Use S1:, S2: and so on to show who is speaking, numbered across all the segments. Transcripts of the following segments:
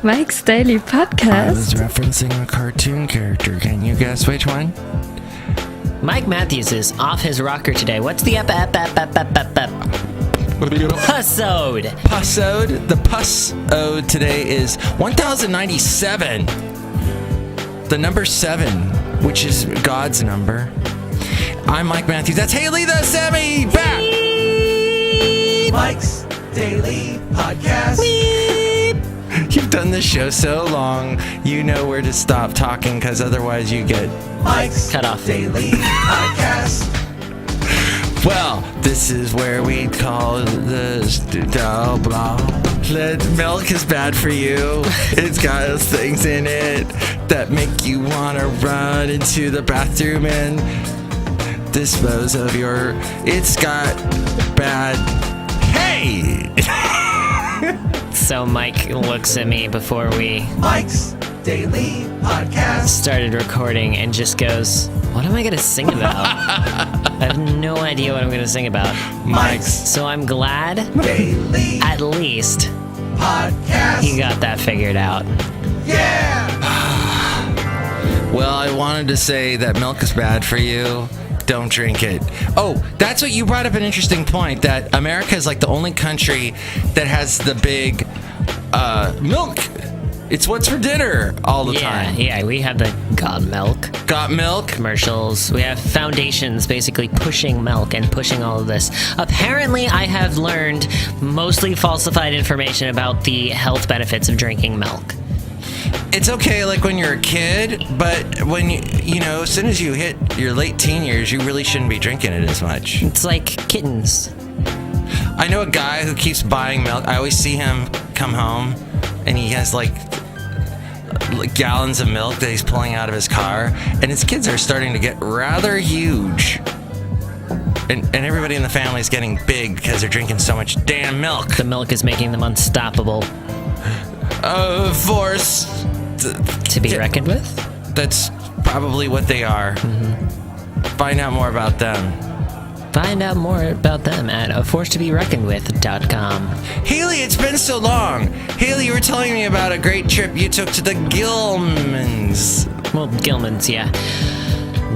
S1: Mike's Daily Podcast.
S2: I was referencing a cartoon character. Can you guess which one?
S3: Mike Matthews is off his rocker today. What's the Pussode?
S2: Pussode. The Pussode today is 1097. The number 7, which is God's number. I'm Mike Matthews. That's Hayley Thesemi back.
S4: Mike's Daily Podcast.
S2: You've done this show so long, you know where to stop talking, because otherwise you get
S4: Mike's
S3: cut off.
S4: Daily Podcast.
S2: Well, this is where we call this blah blah. Milk is bad for you. It's got those things in it that make you want to run into the bathroom and dispose of your. It's got bad. Hey!
S3: So Mike looks at me before we
S4: Mike's Daily Podcast
S3: started recording and just goes, "What am I going to sing about?" I have no idea what I'm going to sing about.
S4: Mike's
S3: So I'm glad,
S4: Daily
S3: at least,
S4: Podcast.
S3: he got that figured out.
S4: Yeah!
S2: Well, I wanted to say that milk is bad for you. Don't drink it. Oh, that's what you brought up, an interesting point, that America is like the only country that has the big milk. It's what's for dinner all the time.
S3: Yeah, we have the Got Milk
S2: Got milk?
S3: commercials. We have foundations basically pushing milk and pushing all of this. Apparently, I have learned mostly falsified information about the health benefits of drinking milk.
S2: It's okay, like when you're a kid, but when you know, as soon as you hit your late teen years, you really shouldn't be drinking it as much.
S3: It's like kittens.
S2: I know a guy who keeps buying milk. I always see him come home, and he has like gallons of milk that he's pulling out of his car, and his kids are starting to get rather huge. And everybody in the family is getting big because they're drinking so much damn milk.
S3: The milk is making them unstoppable.
S2: Force
S3: To be reckoned with?
S2: That's probably what they are.
S3: Mm-hmm.
S2: Find out more about them.
S3: Find out more about them at aforcetobereckonedwith.com.
S2: Haley, it's been so long. Haley, you were telling me about a great trip you took to the Gelmans.
S3: Well, Gelman's, yeah.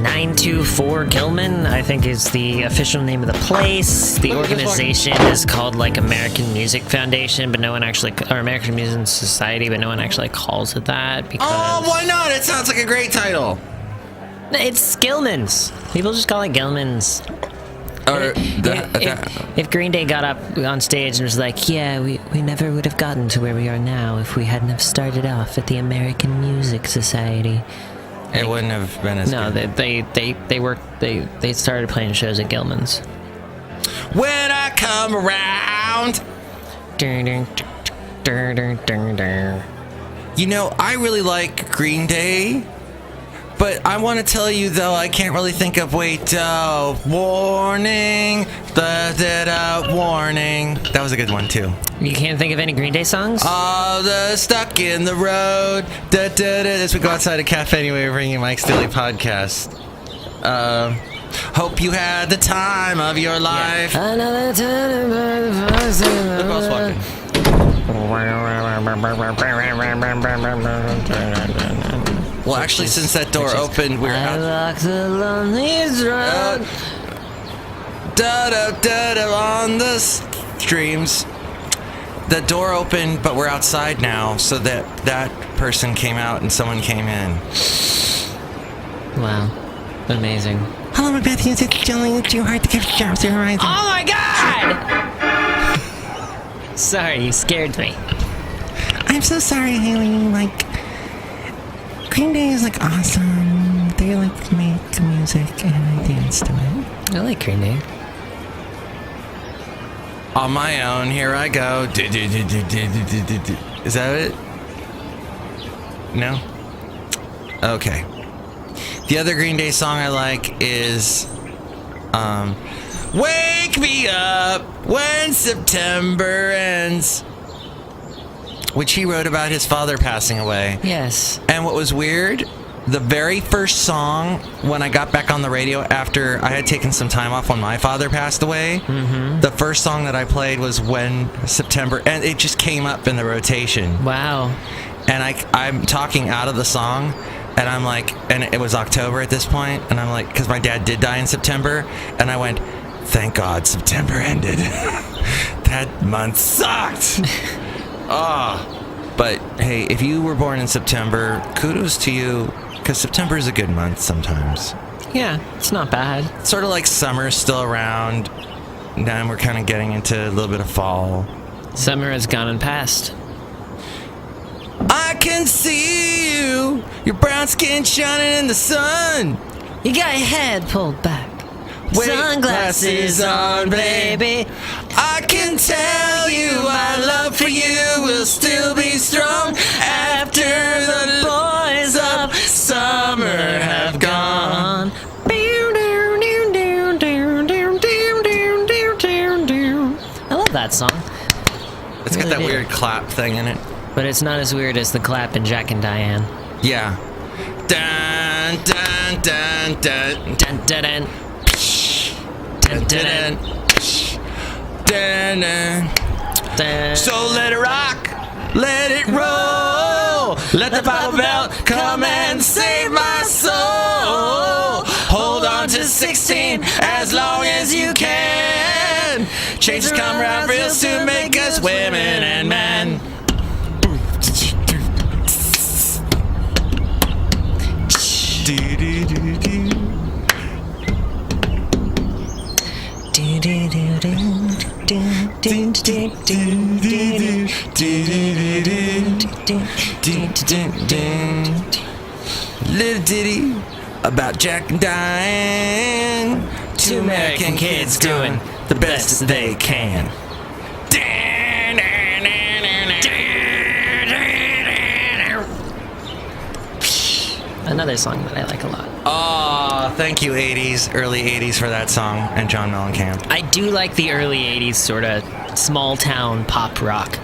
S3: 924 Gelman, I think, is the official name of the place. The organization is called like American Music Foundation, but no one actually, or American Music Society, but no one actually calls it that because.
S2: Oh, why not? It sounds like a great title.
S3: It's Gelman's. People just call it Gelman's.
S2: Or
S3: If Green Day got up on stage and was like, "Yeah, we never would have gotten to where we are now if we hadn't have started off at the American Music Society."
S2: it wouldn't have been as
S3: No,
S2: good.
S3: they started playing shows at Gelman's.
S2: When I come around. You know, I really like Green Day, but I want to tell you, though, I can't really think of, warning, warning. That was a good one, too.
S3: You can't think of any Green Day songs?
S2: All the stuck in the road. As we go outside a cafe anyway, we're bringing Mike's Daily Podcast. Hope you had the time of your life.
S3: Another time
S2: Look who's walking. Well, actually, since that door opened, we're
S3: I
S2: out.
S3: walk the lonely road.
S2: On the streams. The door opened, but we're outside now, so that person came out and someone came in.
S3: Wow. Amazing.
S2: Hello, my Matthews. It's Jelly. Shoehart, the gift shop. Horizon.
S3: Oh my god! Sorry, you scared me.
S2: I'm so sorry, Hayley. Like, Green Day is like awesome. They like make music and I dance to it.
S3: I like Green Day.
S2: On my own, here I go. Is that it? No? Okay. The other Green Day song I like is Wake Me Up When September Ends, which he wrote about his father passing away.
S3: Yes.
S2: And what was weird, the very first song when I got back on the radio after I had taken some time off when my father passed away, the first song that I played was When September, and it just came up in the rotation.
S3: Wow.
S2: And I'm talking out of the song, and I'm like, and it was October at this point, and I'm like, because my dad did die in September, and I went, thank God September ended. That month sucked. But hey, if you were born in September, kudos to you, because September is a good month sometimes.
S3: Yeah, it's not bad.
S2: It's sort of like summer's still around. Now we're kind of getting into a little bit of fall.
S3: Summer has gone and passed.
S2: I can see you, your brown skin shining in the sun.
S3: You got your head pulled back.
S2: Wait,
S3: Sunglasses on, baby.
S2: I can tell you my love for you will still be strong after the boys of summer have gone.
S3: I love that song.
S2: It's got that weird clap thing in it.
S3: But it's not as weird as the clap in Jack and Diane.
S2: Yeah. Dun dun dun dun
S3: Dun dun dun.
S2: dun dun dun dun.
S3: Dun.
S2: So let it rock, let it roll. Let the Bible belt come and save my soul. Hold on to 16 as long as you can. Changes come around real soon, make us women and men. Little ditty about Jack and Diane. Two American kids doing the best they can.
S3: Another song that I like a lot.
S2: Oh, thank you, 80s, early 80s for that song, and John Mellencamp.
S3: I do like the early 80s sort of small town pop rock.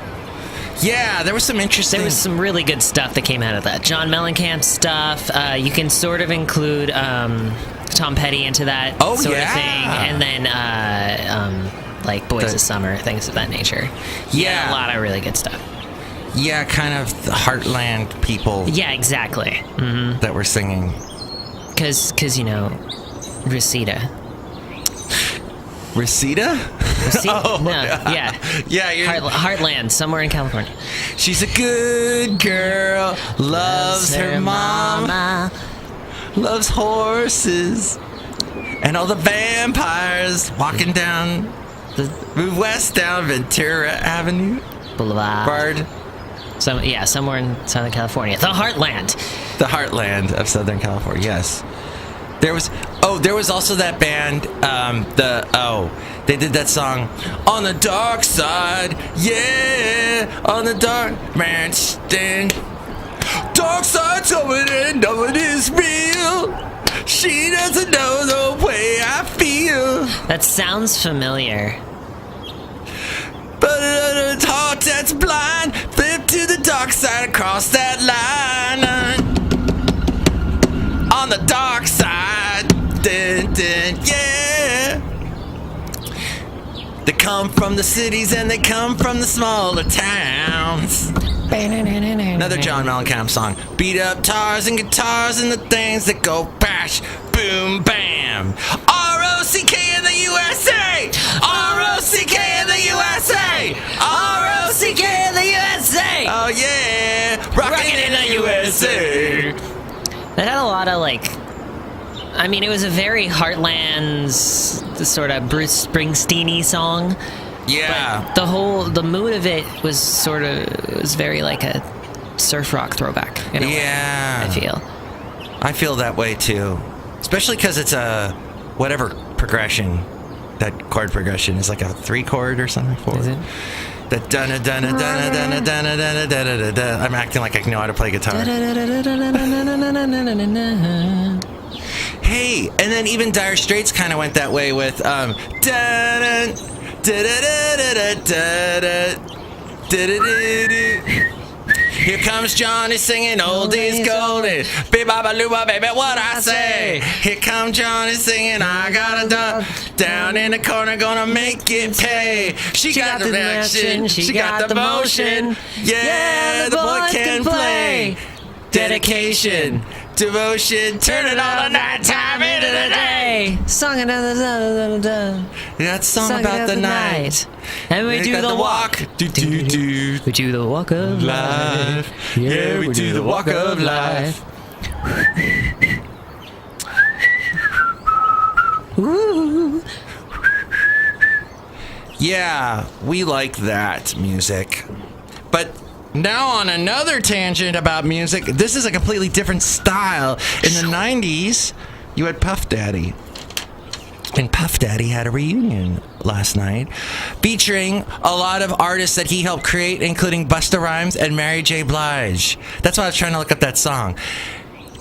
S2: Yeah, there was some interesting...
S3: There was some really good stuff that came out of that. John Mellencamp stuff. You can sort of include Tom Petty into that sort of thing. And then like Boys of Summer, things of that nature. Yeah, a lot of really good stuff.
S2: Yeah, kind of the Heartland people.
S3: Yeah, exactly. Mm-hmm.
S2: That were singing.
S3: Because, you know, Reseda.
S2: Reseda?
S3: Oh, no, yeah.
S2: Yeah, you're...
S3: Heartland, somewhere in California.
S2: She's a good girl, loves her mama, loves horses, and all the vampires walking down move west down Ventura Avenue.
S3: Boulevard. Somewhere in Southern California. The Heartland.
S2: The Heartland of Southern California, yes. There was also that band, they did that song, On the Dark Side, yeah, on the dark man stand. Dark side coming in, no one is real. She doesn't know the way I feel.
S3: That sounds familiar.
S2: But a heart that's blind, flip to the dark side, across that line. On the dark side, dun, dun, yeah. They come from the cities and they come from the smaller towns. Another John Mellencamp song. Beat up tars and guitars and the things that go bash, boom, bam. R-O-C-K in the USA! R-O-C-K in the USA! R-O-C-K in the USA! Oh yeah! Rockin' in the USA!
S3: That had a lot of I mean, it was a very Heartlands sort of Bruce Springsteen-y song.
S2: Yeah.
S3: But the mood of it was very like a surf rock throwback. In a way, I feel that way too. Especially because it's a whatever progression, that chord progression is like a 3-chord or something. 4. Is it?
S2: The dun dun dun dun dun dun dun dun. I'm acting like I know how to play guitar. Hey, and then even Dire Straits kind of went that way with dun dun dun dun dun dun dun. Here comes Johnny singing oldies golden. Be-ba-ba-loo-ba, baby, what I say. Here comes Johnny singing, I got a dog down in the corner, gonna make it pay. She got the action, she got the motion. Yeah, the boy can play. Dedication, devotion, turn it on the night time into the day.
S3: Song another
S2: That's song about the night.
S3: And we do the walk.
S2: We
S3: do the walk of life.
S2: Yeah, we do the walk of life.
S3: Woo.
S2: Yeah, we like that music. But now on another tangent about music, this is a completely different style. In the 90s, you had Puff Daddy. And Puff Daddy had a reunion last night featuring a lot of artists that he helped create, including Busta Rhymes and Mary J. Blige. That's why I was trying to look up that song.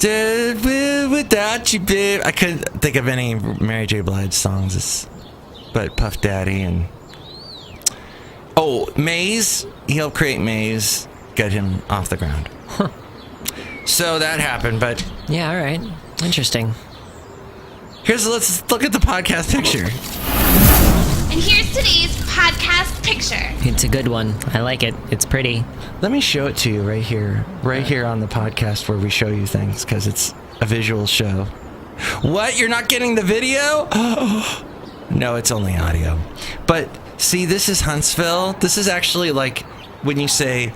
S2: Without you, babe. I couldn't think of any Mary J. Blige songs, but Puff Daddy and... Oh, Maze. He helped create Maze, get him off the ground.
S3: Huh.
S2: So that happened, but...
S3: Yeah, all right. Interesting.
S2: Let's look at the podcast picture.
S5: And here's today's podcast picture.
S3: It's a good one. I like it. It's pretty.
S2: Let me show it to you right here on the podcast where we show you things, because it's a visual show. What? You're not getting the video? No, it's only audio. But see, this is Huntsville. This is actually like when you say,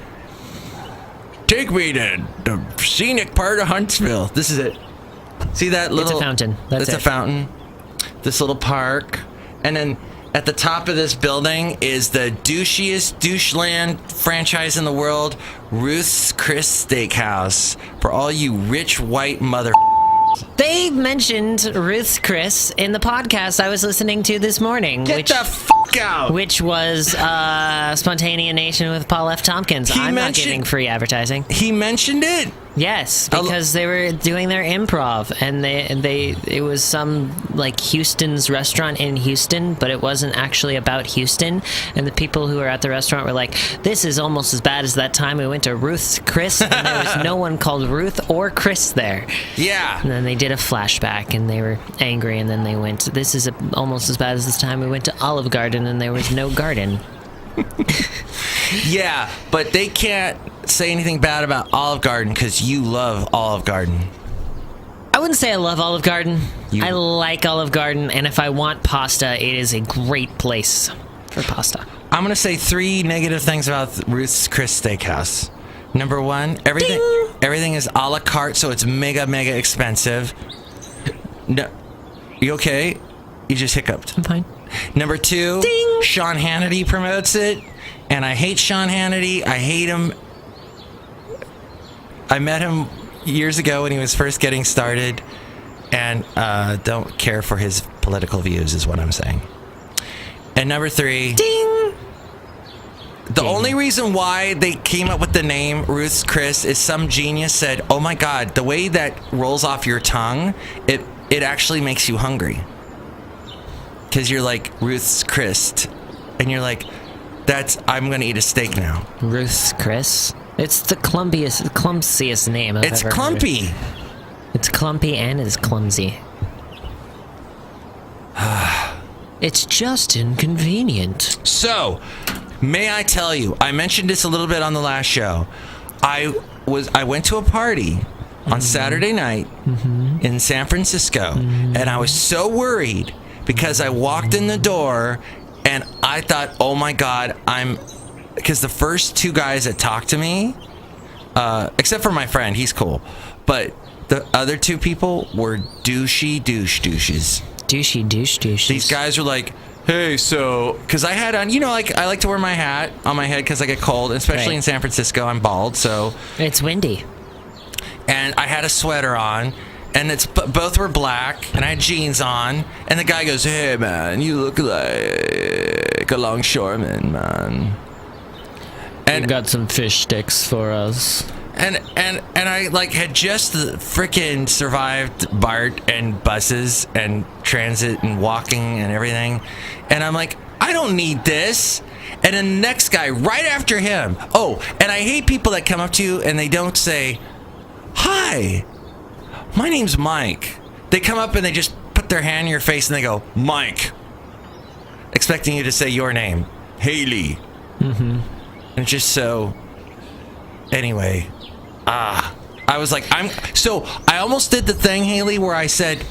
S2: take me to the scenic part of Huntsville. This is it. See that little...
S3: It's a fountain. That's
S2: a fountain. This little park. And then at the top of this building is the douchiest doucheland franchise in the world, Ruth's Chris Steakhouse. For all you rich white mother...
S3: They mentioned Ruth's Chris in the podcast I was listening to this morning.
S2: Get the fuck out!
S3: Which was Spontanea Nation with Paul F. Tompkins. I'm not getting free advertising.
S2: He mentioned it?
S3: Yes, because they were doing their improv, and it was some like Houston's restaurant in Houston, but it wasn't actually about Houston. And the people who were at the restaurant were like, "This is almost as bad as that time we went to Ruth's Chris, and there was no one called Ruth or Chris there."
S2: Yeah.
S3: And then they did a flashback, and they were angry, and then they went, "This is almost as bad as this time we went to Olive Garden, and there was no garden."
S2: Yeah, but they can't say anything bad about Olive Garden because you love Olive Garden.
S3: I wouldn't say I love Olive Garden. I like Olive Garden, and if I want pasta, it is a great place for pasta.
S2: I'm going to say 3 negative things about Ruth's Chris Steakhouse. Number 1, everything is a la carte, so it's mega, mega expensive. No, you okay? You just hiccuped.
S3: I'm fine.
S2: Number 2,
S3: Ding.
S2: Sean Hannity promotes it, and I hate Sean Hannity. I hate him. I met him years ago when he was first getting started, and don't care for his political views is what I'm saying. And number 3,
S3: Ding.
S2: The only reason why they came up with the name Ruth's Chris is some genius said, "Oh my God, the way that rolls off your tongue, it actually makes you hungry." Because you're like, Ruth's Chris, and you're like, I'm going to eat a steak now.
S3: Ruth's Chris? It's the clumsiest name I've
S2: It's
S3: ever
S2: clumpy.
S3: heard. It's clumpy and it's clumsy. It's just inconvenient.
S2: So, may I tell you, I mentioned this a little bit on the last show. I went to a party on Saturday night in San Francisco, and I was so worried because I walked in the door and I thought, oh my God, because the first 2 guys that talked to me, except for my friend, he's cool, but the other 2 people were douches.
S3: Douchey douches.
S2: These guys were like, hey, so, because I had on, like I like to wear my hat on my head because I get cold, especially in San Francisco. I'm bald, so.
S3: It's windy.
S2: And I had a sweater on, and both were black, and I had jeans on, and the guy goes, hey, man, you look like a longshoreman, man. And
S3: you got some fish sticks for us.
S2: And I like had just freaking survived BART and buses and transit and walking and everything, and I'm like, I don't need this. And then the next guy right after him. Oh, and I hate people that come up to you and they don't say, "Hi, my name's Mike." They come up and they just put their hand in your face and they go, "Mike," expecting you to say your name, Hayley. And it's just so. Anyway, I was like, I almost did the thing, Hayley, where I said,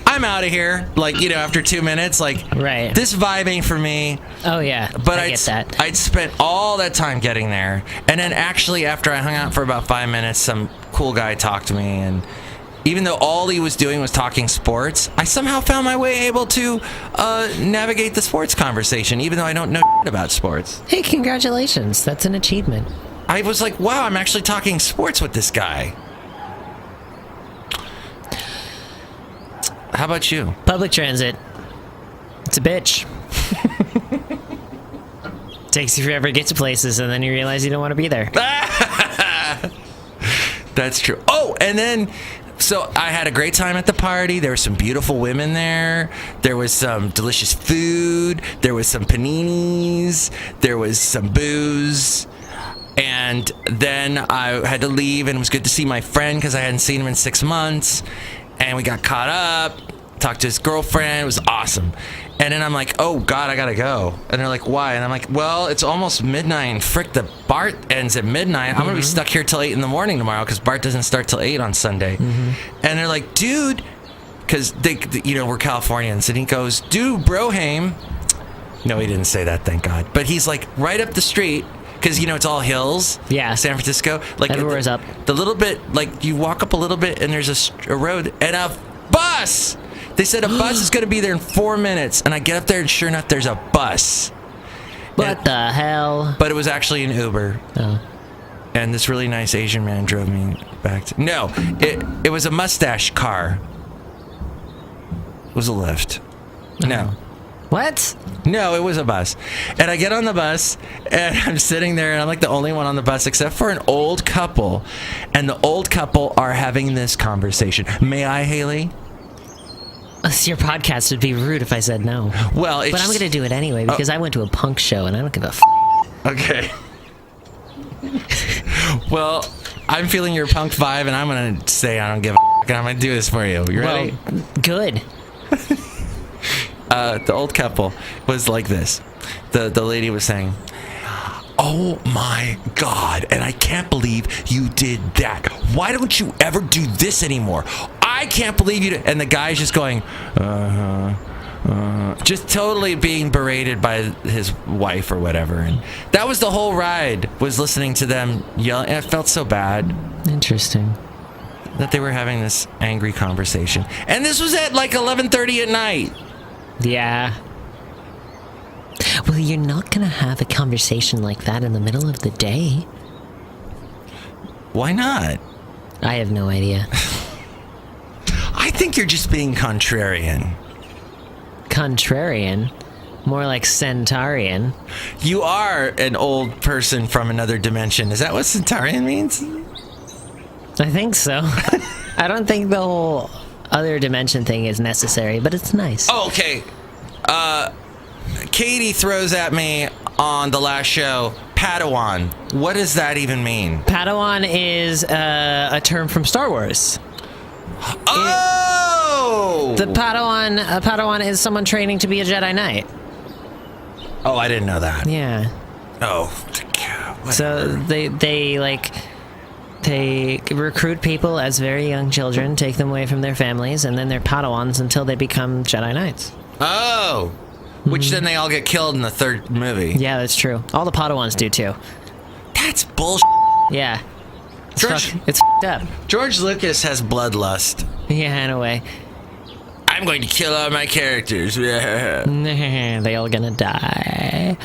S2: "I'm out of here." Like, after 2 minutes, like,
S3: right.
S2: This vibe ain't for me.
S3: Oh yeah,
S2: but
S3: I get that.
S2: I'd spent all that time getting there, and then actually after I hung out for about 5 minutes, some cool guy talked to me, and even though all he was doing was talking sports, I somehow found my way able to navigate the sports conversation, even though I don't know about sports.
S3: Hey, congratulations! That's an achievement.
S2: I was like, wow, I'm actually talking sports with this guy. How about you?
S3: Public transit. It's a bitch. Takes you forever to get to places, and then you realize you don't want to be there.
S2: That's true. Oh, and then, so I had a great time at the party. There were some beautiful women there. There was some delicious food. There was some paninis. There was some booze. And then I had to leave, and it was good to see my friend because I hadn't seen him in 6 months. And we got caught up, talked to his girlfriend. It was awesome. And then I'm like, oh, God, I got to go. And they're like, why? And I'm like, well, it's almost midnight, and frick, the BART ends at midnight. I'm going to be stuck here till 8 in the morning tomorrow because BART doesn't start till 8 on Sunday. And they're like, dude, because we're Californians. And he goes, dude, Broham. No, he didn't say that, thank God. But he's like right up the street. Because, it's all hills.
S3: Yeah.
S2: San Francisco. Like
S3: everywhere's up.
S2: The little bit, like, you walk up a little bit and there's a road and a bus. They said a bus is going to be there in 4 minutes. And I get up there and sure enough, there's a bus.
S3: What the hell?
S2: But it was actually an Uber.
S3: Oh.
S2: And this really nice Asian man drove me back to... No, it was a mustache car. It was a Lyft. No.
S3: What?
S2: No, it was a bus. And I get on the bus, and I'm sitting there, and I'm like the only one on the bus except for an old couple. And the old couple are having this conversation. May I, Hayley?
S3: Your podcast would be rude if I said no.
S2: Well,
S3: but I'm going to do it anyway because I went to a punk show, and I don't give a f***.
S2: Okay. Well, I'm feeling your punk vibe, and I'm going to say I don't give a f***, and I'm going to do this for you. You ready?
S3: Well, good.
S2: The old couple was like this. The lady was saying, "Oh my God, and I can't believe you did that. Why don't you ever do this anymore? I can't believe you did." And the guy's just going, just totally being berated by his wife or whatever. And that was the whole ride, was listening to them yelling. And it felt so bad.
S3: Interesting.
S2: That they were having this angry conversation. And this was at like 11:30 at night.
S3: Yeah. Well, you're not going to have a conversation like that in the middle of the day.
S2: Why not?
S3: I have no idea.
S2: I think you're just being contrarian.
S3: Contrarian? More like Centaurian.
S2: You are an old person from another dimension. Is that what Centaurian means?
S3: I think so. I don't think the whole other dimension thing is necessary, but it's nice.
S2: Oh, okay. Katie throws at me on the last show, Padawan. What does that even mean?
S3: Padawan is a term from Star Wars.
S2: Oh!
S3: A Padawan is someone training to be a Jedi Knight.
S2: Oh, I didn't know that.
S3: Yeah.
S2: Oh.
S3: So they recruit people as very young children, take them away from their families, and then they're Padawans until they become Jedi Knights.
S2: Oh! Which then they all get killed in the third movie.
S3: Yeah, that's true. All the Padawans do too.
S2: That's bullshit.
S3: Yeah.
S2: George,
S3: it's f***ed up.
S2: George Lucas has bloodlust.
S3: Yeah, in a way.
S2: I'm going to kill all my characters.
S3: They all gonna die.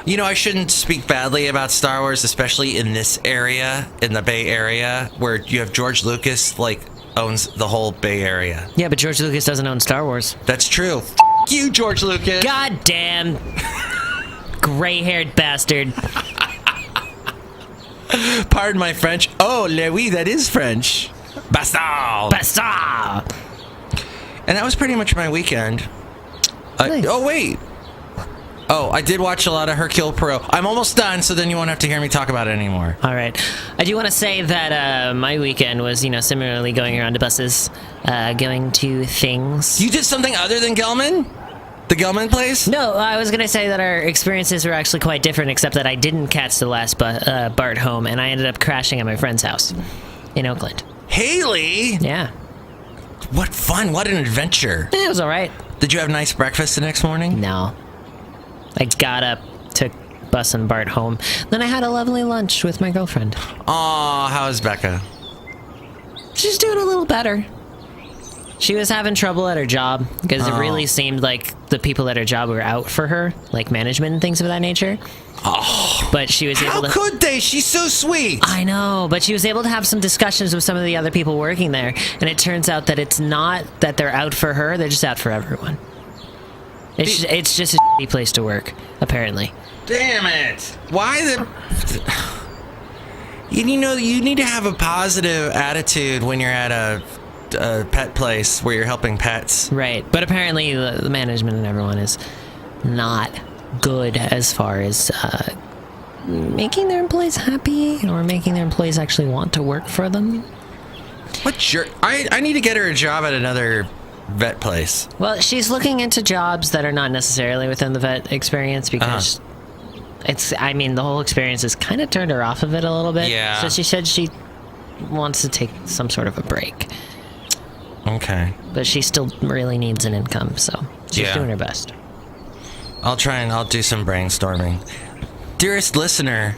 S2: You know, I shouldn't speak badly about Star Wars, especially in this area, in the Bay Area, where you have George Lucas, owns the whole Bay Area.
S3: Yeah, but George Lucas doesn't own Star Wars.
S2: That's true. F*** you, George Lucas.
S3: God damn. Gray-haired bastard.
S2: Pardon my French. Oh, oui, that is French. Bastard. Oh, I did watch a lot of Hercule Poirot. I'm almost done, so then you won't have to hear me talk about it anymore.
S3: All right. I do want to say that my weekend was, similarly going around to buses, going to things.
S2: You did something other than Gelman? The Gelman place?
S3: No, I was going to say that our experiences were actually quite different, except that I didn't catch the last BART home, and I ended up crashing at my friend's house in Oakland.
S2: Hayley?
S3: Yeah.
S2: What fun. What an adventure.
S3: It was all right.
S2: Did you have nice breakfast the next morning?
S3: No. I got up, took bus and BART home. Then I had a lovely lunch with my girlfriend.
S2: Aw, how is Becca?
S3: She's doing a little better. She was having trouble at her job because it really seemed like the people at her job were out for her, like management and things of that nature.
S2: Oh.
S3: But she was able to...
S2: How could they? She's so sweet.
S3: I know, but she was able to have some discussions with some of the other people working there, and it turns out that it's not that they're out for her, they're just out for everyone. It's just a shitty place to work, apparently.
S2: Damn it. Why the... You need to have a positive attitude when you're at a pet place where you're helping pets.
S3: Right, but apparently the management and everyone is not good as far as making their employees happy or making their employees actually want to work for them.
S2: What jerk? I need to get her a job at another vet place.
S3: Well, she's looking into jobs that are not necessarily within the vet experience because the whole experience has kind of turned her off of it a little bit.
S2: Yeah.
S3: So she said she wants to take some sort of a break.
S2: Okay.
S3: But she still really needs an income, so she's doing her best.
S2: I'll do some brainstorming. Dearest listener,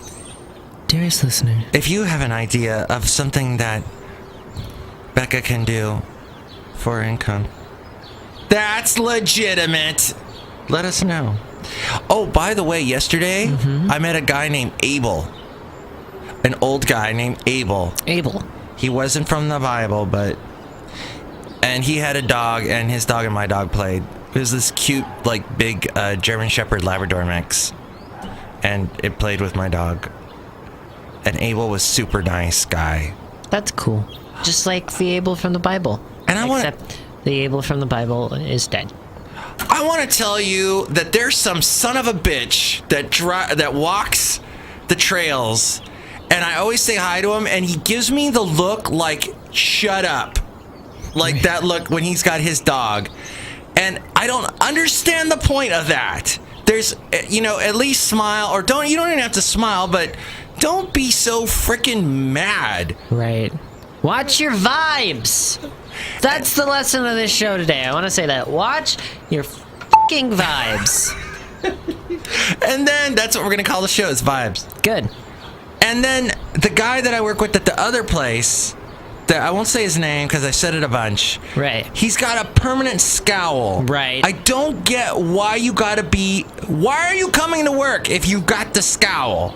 S2: if you have an idea of something that Becca can do for her income, that's legitimate, let us know. Oh, by the way, yesterday, I met a guy named Abel. An old guy named Abel.
S3: Abel.
S2: He wasn't from the Bible, and he had a dog, and his dog and my dog played. It was this cute, big German Shepherd Labrador mix. And it played with my dog. And Abel was super nice guy.
S3: That's cool. Just like the Abel from the Bible. Except the Abel from the Bible is dead.
S2: I want to tell you that there's some son of a bitch that walks the trails, and I always say hi to him, and he gives me the look like, shut up. Like that look when he's got his dog. And I don't understand the point of that. There's, at least smile, or you don't even have to smile, but don't be so freaking mad.
S3: Right. Watch your vibes. That's the lesson of this show today. I want to say that. Watch your fucking vibes.
S2: And then that's what we're going to call the show, is vibes.
S3: Good.
S2: And then the guy that I work with at the other place, that I won't say his name because I said it a bunch.
S3: Right.
S2: He's got a permanent scowl.
S3: Right.
S2: I don't get why are you coming to work if you got the scowl?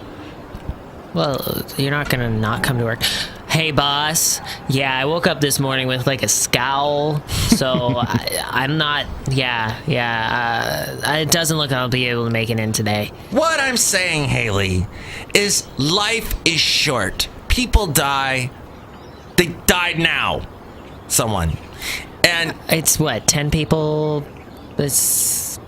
S3: Well, you're not going to not come to work. Hey, boss. Yeah, I woke up this morning with a scowl, so I'm not. It doesn't look like I'll be able to make it in today.
S2: What I'm saying, Hayley, is life is short. People die. They died now. Someone. And
S3: it's 10 people it's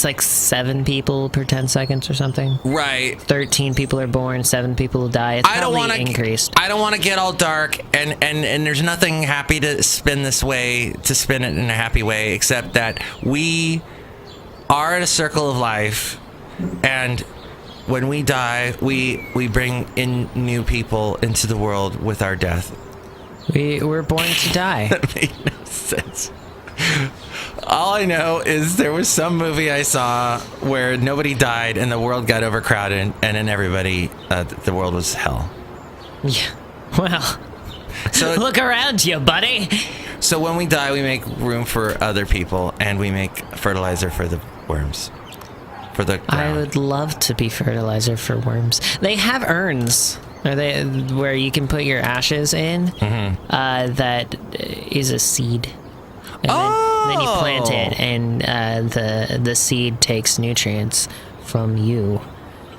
S3: like 7 people per 10 seconds or something.
S2: Right.
S3: 13 people are born, 7 people will die. It's probably increased.
S2: I don't want to get all dark, and there's nothing happy to spin it in a happy way, except that we are in a circle of life, and when we die, we bring in new people into the world with our death.
S3: We're born to die.
S2: That made no sense. All I know is there was some movie I saw where nobody died and the world got overcrowded, and then everybody, the world was hell.
S3: Yeah. Well,
S2: so
S3: look around you, buddy.
S2: So when we die, we make room for other people, and we make fertilizer for the worms. For the ground.
S3: I would love to be fertilizer for worms. They have urns. Where you can put your ashes in. Mm-hmm. That is a seed. And then you plant it, and the seed takes nutrients from you,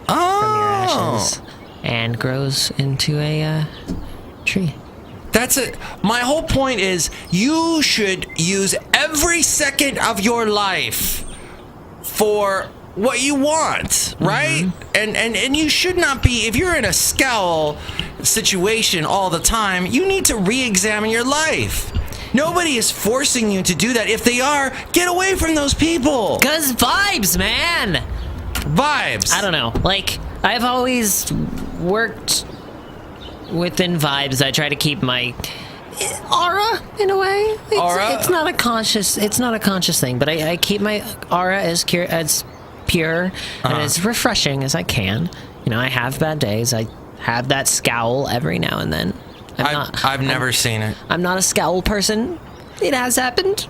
S3: from your ashes, and grows into a tree.
S2: That's it. My whole point is you should use every second of your life for what you want, right? And you should not be, if you're in a scowl situation all the time, you need to re-examine your life. Nobody is forcing you to do that. If they are, get away from those people.
S3: 'Cause vibes, man.
S2: Vibes.
S3: I don't know. Like, I've always worked within vibes. I try to keep my aura in a way. It's not a conscious thing, but I keep my aura as pure and as refreshing as I can. You know, I have bad days. I have that scowl every now and then.
S2: I've never seen it.
S3: I'm not a scowl person. It has happened,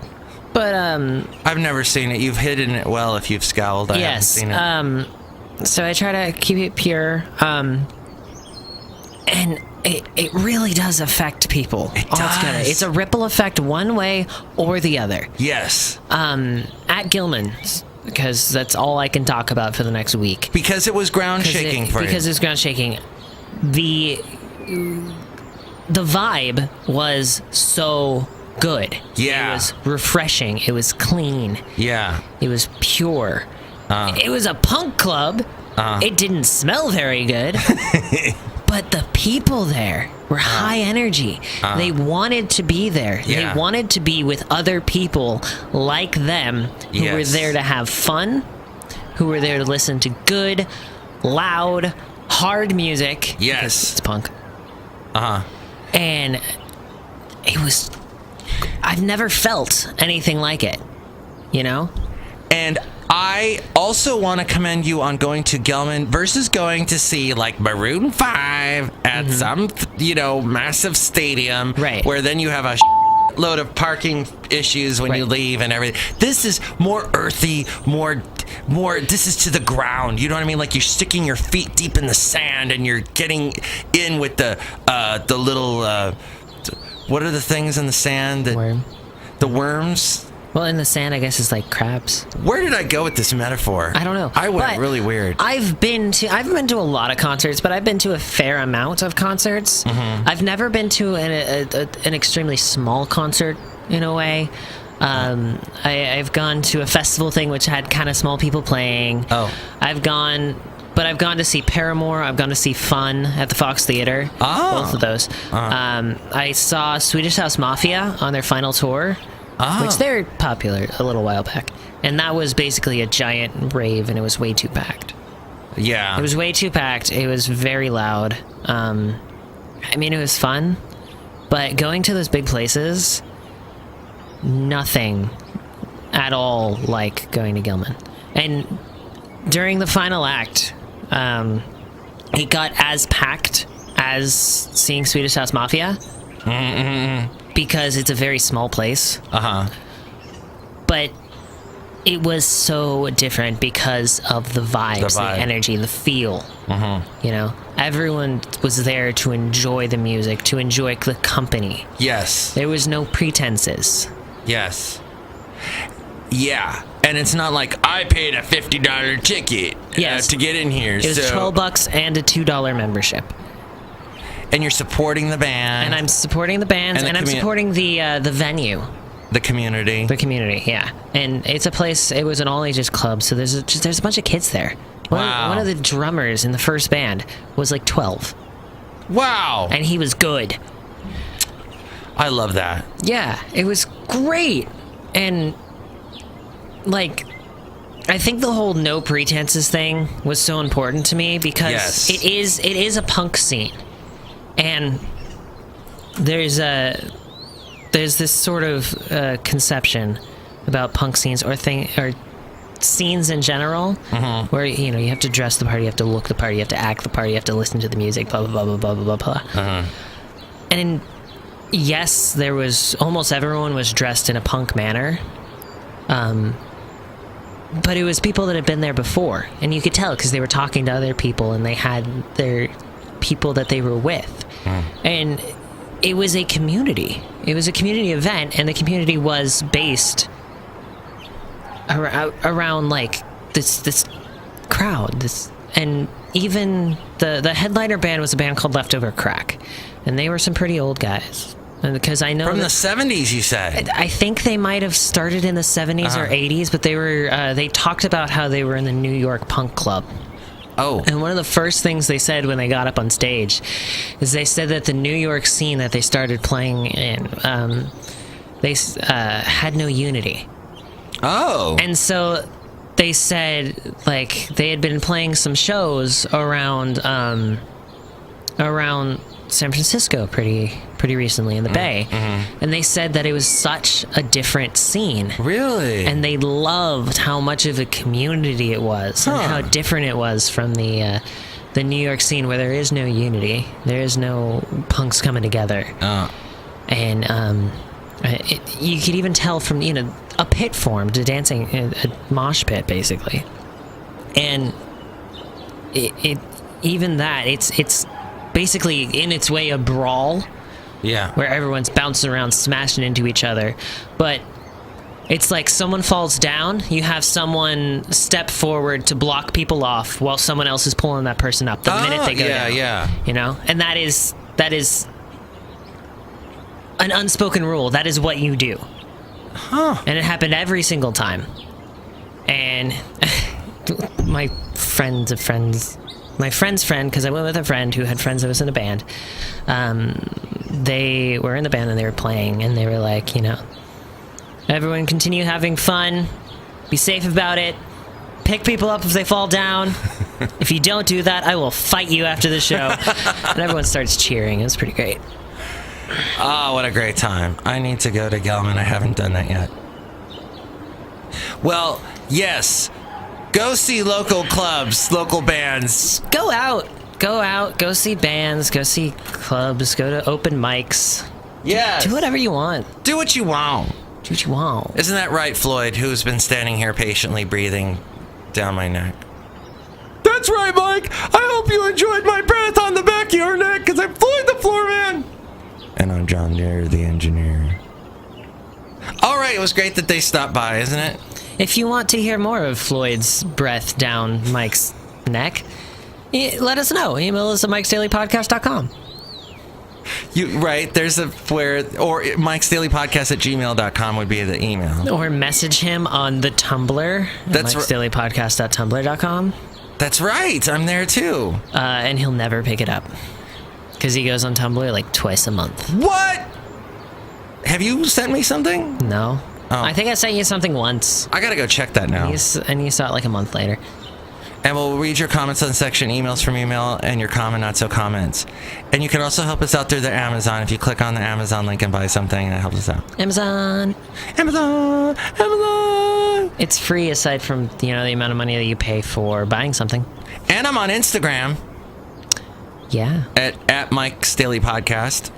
S3: but
S2: I've never seen it. You've hidden it well if you've scowled. I haven't seen it.
S3: So I try to keep it pure. And it really does affect people.
S2: It does.
S3: It's a ripple effect one way or the other.
S2: Yes.
S3: At Gelman's, because that's all I can talk about for the next week.
S2: Because it was ground shaking for you.
S3: Because it was ground shaking. The vibe was so good.
S2: Yeah.
S3: It was refreshing. It was clean.
S2: Yeah.
S3: It was pure. It was a punk club. It didn't smell very good. But the people there were high energy. They wanted to be there.
S2: Yeah.
S3: They wanted to be with other people like them who were there to have fun, who were there to listen to good, loud, hard music.
S2: Yes.
S3: It's punk. And it was... I've never felt anything like it, you know?
S2: And I also want to commend you on going to Gelman versus going to see like Maroon 5 at some, massive stadium.
S3: Right.
S2: Where then you have a load of parking issues when you leave and everything. This is more earthy, more this is to the ground. You know what I mean? Like you're sticking your feet deep in the sand and you're getting in with the little what are the things in the sand that
S3: Worm.
S2: The worms?
S3: Well, in the sand, I guess, it's like crabs.
S2: Where did I go with this metaphor?
S3: I don't know.
S2: I went
S3: But
S2: really weird.
S3: I've been to a lot of concerts, but I've been to a fair amount of concerts. I've never been to an extremely small concert in a way. I've gone to a festival thing which had kind of small people playing.
S2: Oh.
S3: I've gone to see Paramore. I've gone to see Fun at the Fox Theater.
S2: Oh.
S3: Both of those. I saw Swedish House Mafia on their final tour. Which they're popular a little while back. And that was basically a giant rave, and it was way too packed.
S2: Yeah.
S3: It was way too packed. It was very loud. I mean, it was fun. But going to those big places, nothing at all like going to Gelman. And during the final act, it got as packed as seeing Swedish House Mafia. Because it's a very small place. But it was so different because of the vibes, the energy, the feel. You know, everyone was there to enjoy the music, to enjoy the company.
S2: Yes.
S3: There was no pretenses.
S2: Yes. Yeah. And it's not like I paid a $50 ticket to get in here.
S3: It was $12 and a $2 membership.
S2: And you're supporting the band.
S3: And I'm supporting the bands, and I'm supporting the venue.
S2: The community.
S3: The community, yeah. And it's a place, it was an all-ages club, so there's a bunch of kids there. One of the drummers in the first band was like 12.
S2: Wow.
S3: And he was good.
S2: I love that. Yeah,
S3: it was great. And, like... I think the whole no pretenses thing was so important to me because it is a punk scene. And there's this sort of conception about punk scenes or scenes in general, where you have to dress the part, you have to look the part, you have to act the part, you have to listen to the music, blah blah blah blah blah blah blah. And yes, there was almost everyone was dressed in a punk manner, but it was people that had been there before, and you could tell because they were talking to other people and they had their people that they were with. And it was a community. It was a community event, and the community was based around like this crowd. And even the headliner band was a band called Leftover Crack, and they were some pretty old guys. because I know
S2: from the 70s. You said.
S3: I think they might have started in the 70s or 80s, but they talked about how they were in the New York punk club.
S2: Oh.
S3: And one of the first things they said when they got up on stage is they said that the New York scene that they started playing in, they had no unity.
S2: Oh.
S3: And so they said, like, they had been playing some shows around San Francisco pretty recently in the Bay. Mm-hmm. And they said that it was such a different scene.
S2: Really?
S3: And they loved how much of a community it was and how different it was from the New York scene where there is no unity. There is no punks coming together. And you could even tell from, a pit formed, a mosh pit, basically. And it's basically in its way a brawl.
S2: Yeah.
S3: Where everyone's bouncing around, smashing into each other. But it's like someone falls down, you have someone step forward to block people off while someone else is pulling that person up the minute they go down.
S2: Yeah.
S3: And that is an unspoken rule. That is what you do. And it happened every single time. And my friend's friend, because I went with a friend who had friends that was in a band, they were in the band and they were playing, and they were like, everyone continue having fun, be safe about it, pick people up if they fall down. If you don't do that, I will fight you after the show. And everyone starts cheering. It was pretty great.
S2: Oh, what a great time. I need to go to Gelman. I haven't done that yet. Well, yes. Go see local clubs, local bands.
S3: Go out. Go see bands. Go see clubs. Go to open mics.
S2: Yes.
S3: Do whatever you want.
S2: Do what you want.
S3: Do what you want.
S2: Isn't that right, Floyd, who's been standing here patiently breathing down my neck? That's right, Mike. I hope you enjoyed my breath on the back of your neck, because I'm Floyd the Floorman. And I'm John Deere, the engineer. All right, it was great that they stopped by, isn't it?
S3: If you want to hear more of Floyd's breath down Mike's neck, let us know. Email us at mikesdailypodcast.com.
S2: Right, there's or mikesdailypodcast@gmail.com would be the email.
S3: Or message him on the Tumblr, mikesdailypodcast.tumblr.com.
S2: That's right, I'm there too.
S3: And he'll never pick it up. Because he goes on Tumblr like twice a month.
S2: What? Have you sent me something?
S3: No.
S2: Oh.
S3: I think I sent you something once.
S2: I gotta go check that now.
S3: And you saw it like a month later.
S2: And we'll read your comments on section emails from email and your comment not so comments. And you can also help us out through the Amazon. If you click on the Amazon link and buy something, that helps us out.
S3: Amazon. It's free aside from the amount of money that you pay for buying something.
S2: And I'm on Instagram.
S3: Yeah.
S2: At Mike's Daily Podcast.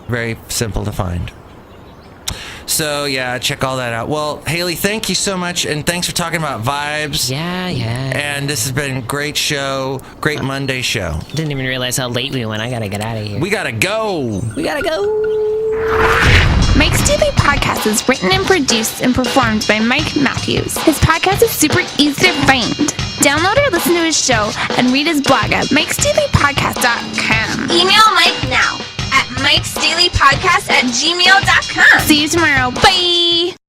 S2: Very simple to find. So, yeah, check all that out. Well, Hayley, thank you so much, and thanks for talking about vibes.
S3: Yeah.
S2: And this has been a great show, great Monday show.
S3: Didn't even realize how late we went. I gotta get out of here.
S2: We gotta go.
S5: Mike's Daily Podcast is written and produced and performed by Mike Matthews. His podcast is super easy to find. Download or listen to his show and read his blog at mikesdailypodcast.com. Email Mike now at mikesdailypodcast@gmail.com. See you tomorrow. Bye!